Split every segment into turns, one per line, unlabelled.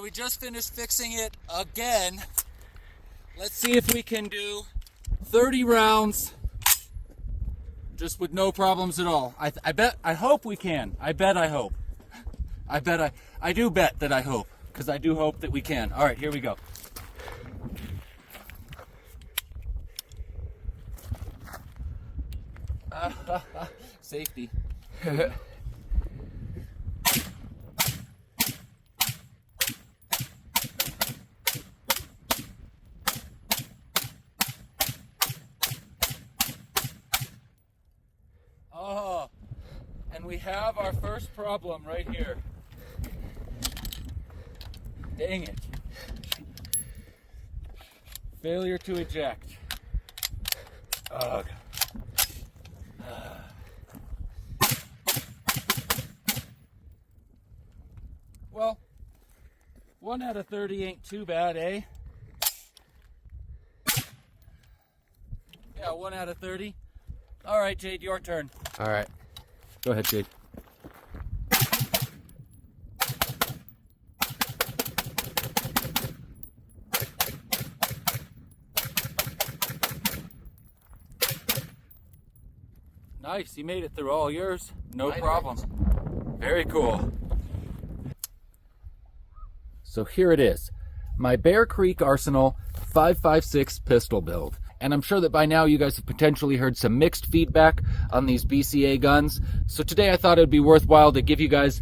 we just finished fixing it again. Let's see if we can do 30 rounds just with no problems at all. I hope we can. I hope. I do bet that I hope, because I do hope that we can. All right, here we go. Safety. Oh, and we have our first problem right here. Dang it. Failure to eject. Ugh. Well, 1 out of 30 ain't too bad, eh? Yeah, 1 out of 30. All right, Jade, your turn.
All right.
Go ahead, Jade. Nice, you made it through all yours. No problem. Very cool. So here it is, my Bear Creek Arsenal 5.56 pistol build. And I'm sure that by now you guys have potentially heard some mixed feedback on these BCA guns. So today I thought it would be worthwhile to give you guys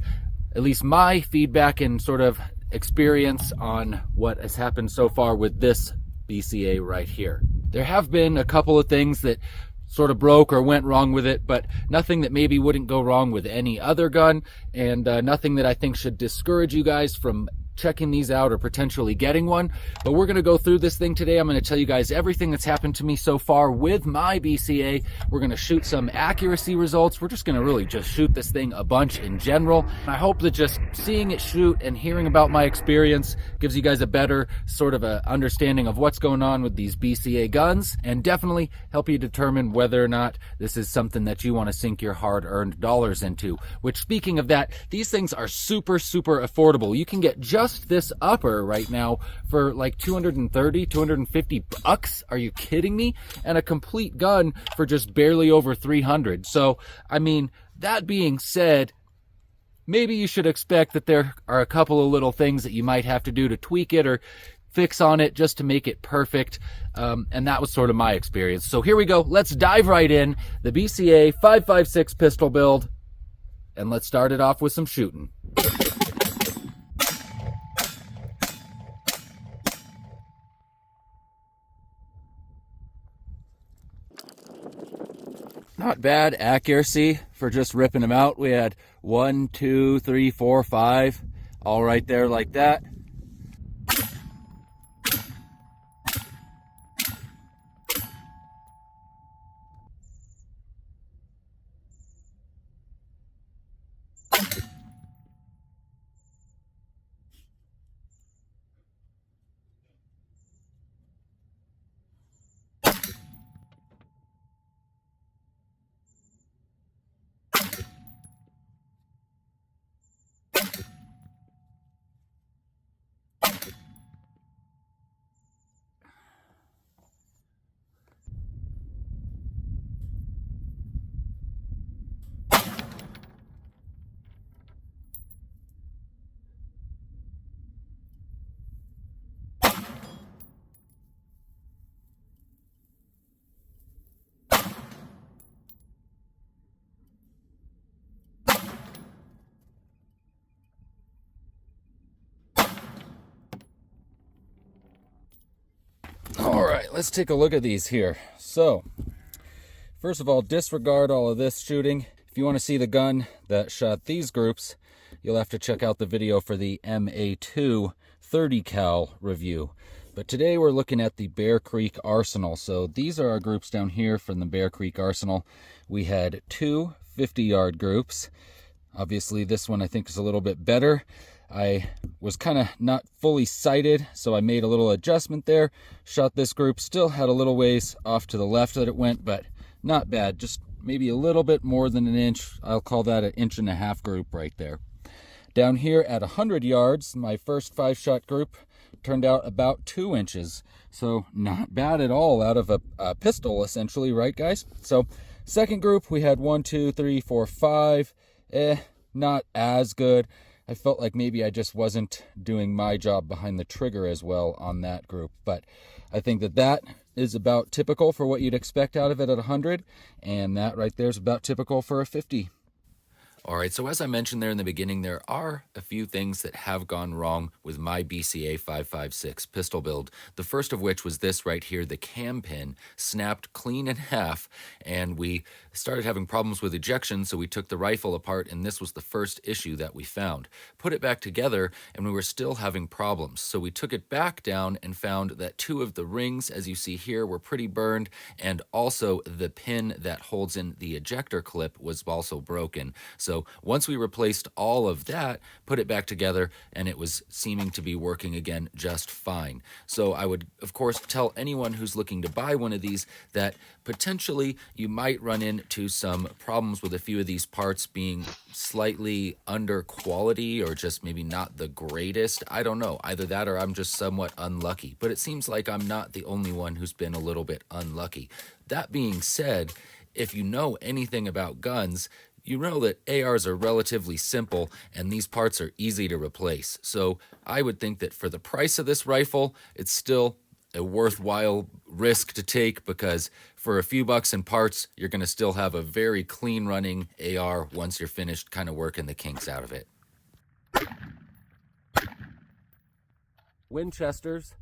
at least my feedback and sort of experience on what has happened so far with this BCA right here. There have been a couple of things that sort of broke or went wrong with it, but nothing that maybe wouldn't go wrong with any other gun, and nothing that I think should discourage you guys from checking these out or potentially getting one. But we're going to go through this thing today. I'm going to tell you guys everything that's happened to me so far with my BCA. We're going to shoot some accuracy results. We're just going to really just shoot this thing a bunch in general. I hope that just seeing it shoot and hearing about my experience gives you guys a better sort of a understanding of what's going on with these BCA guns, and definitely help you determine whether or not this is something that you want to sink your hard-earned dollars into. Which, speaking of that, these things are super affordable. You can get just this upper right now for like 230, 250 bucks. Are you kidding me? And a complete gun for just barely over 300. So, I mean, that being said, maybe you should expect that there are a couple of little things that you might have to do to tweak it or fix on it just to make it perfect. And that was sort of my experience. So here we go. Let's dive right in. The BCA 5.56 pistol build. And let's start it off with some shooting. Not bad accuracy for just ripping them out. We had 1, 2, 3, 4, 5, all right there like that. Let's take a look at these here. So, first of all, disregard all of this shooting. If you want to see the gun that shot these groups, you'll have to check out the video for the MA2 30 cal review. But today we're looking at the Bear Creek Arsenal. So these are our groups down here from the Bear Creek Arsenal. We had two 50-yard groups. Obviously this one I think is a little bit better. I was kind of not fully sighted, so I made a little adjustment there. Shot this group, still had a little ways off to the left that it went, but not bad. Just maybe a little bit more than an inch. I'll call that an 1.5 inch group right there. Down here at 100 yards, my first 5-shot group turned out about 2 inches. So not bad at all out of a pistol, essentially, right, guys? So second group, we had 1, 2, 3, 4, 5. Not as good. I felt like maybe I just wasn't doing my job behind the trigger as well on that group. But I think that is about typical for what you'd expect out of it at 100. And that right there is about typical for a 50. All right, so as I mentioned there in the beginning, there are a few things that have gone wrong with my BCA 5.56 pistol build. The first of which was this right here, the cam pin snapped clean in half, and we started having problems with ejection, so we took the rifle apart, and this was the first issue that we found. Put it back together, and we were still having problems. So we took it back down and found that 2 of the rings, as you see here, were pretty burned, and also the pin that holds in the ejector clip was also broken. So once we replaced all of that, put it back together, and it was seeming to be working again just fine. So I would, of course, tell anyone who's looking to buy one of these that potentially you might run into some problems with a few of these parts being slightly under quality or just maybe not the greatest. I don't know. Either that or I'm just somewhat unlucky. But it seems like I'm not the only one who's been a little bit unlucky. That being said, if you know anything about guns, you know that ARs are relatively simple and these parts are easy to replace. So I would think that for the price of this rifle, it's still a worthwhile risk to take, because for a few bucks in parts, you're going to still have a very clean running AR once you're finished kind of working the kinks out of it. Winchesters.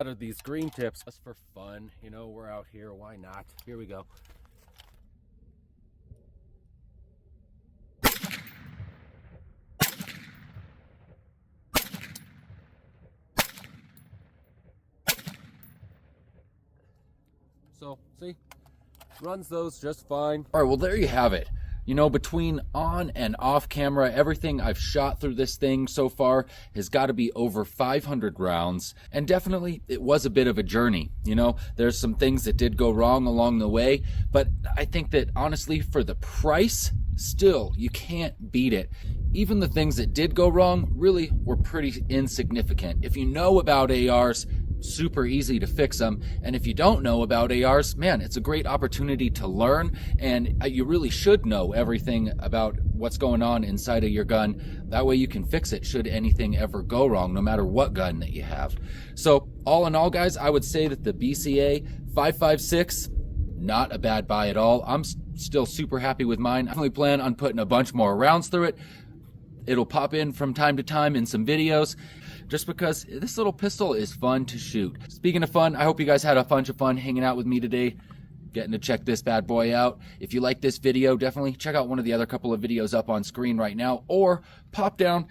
Out of these green tips just for fun, you know, we're out here, why not? Here we go. So, see, runs those just fine. All right, well, there you have it. You know, between on and off camera, everything I've shot through this thing so far has got to be over 500 rounds. And definitely, it was a bit of a journey. You know, there's some things that did go wrong along the way. But I think that, honestly, for the price, still, you can't beat it. Even the things that did go wrong really were pretty insignificant. If you know about ARs, super easy to fix them. And if you don't know about ARs, man, it's a great opportunity to learn, and you really should know everything about what's going on inside of your gun. That way you can fix it should anything ever go wrong, no matter what gun that you have. So all in all, guys, I would say that the BCA 5.56, not a bad buy at all. I'm still super happy with mine. I only plan on putting a bunch more rounds through it. It'll pop in from time to time in some videos, just because this little pistol is fun to shoot. Speaking of fun, I hope you guys had a bunch of fun hanging out with me today, getting to check this bad boy out. If you like this video, definitely check out one of the other couple of videos up on screen right now, or pop down,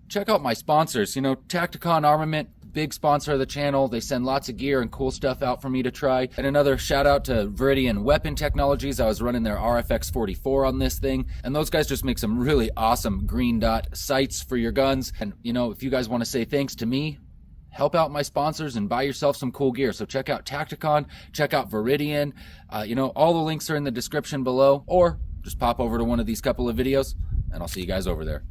check out my sponsors. You know, Tacticon Armament, big sponsor of the channel. They send lots of gear and cool stuff out for me to try. And another shout out to Viridian Weapon Technologies. I was running their RFX 44 on this thing, and those guys just make some really awesome green dot sights for your guns. And you know, if you guys want to say thanks to me, help out my sponsors and buy yourself some cool gear. So check out Tacticon, check out Viridian. You know, all the links are in the description below, or just pop over to one of these couple of videos and I'll see you guys over there.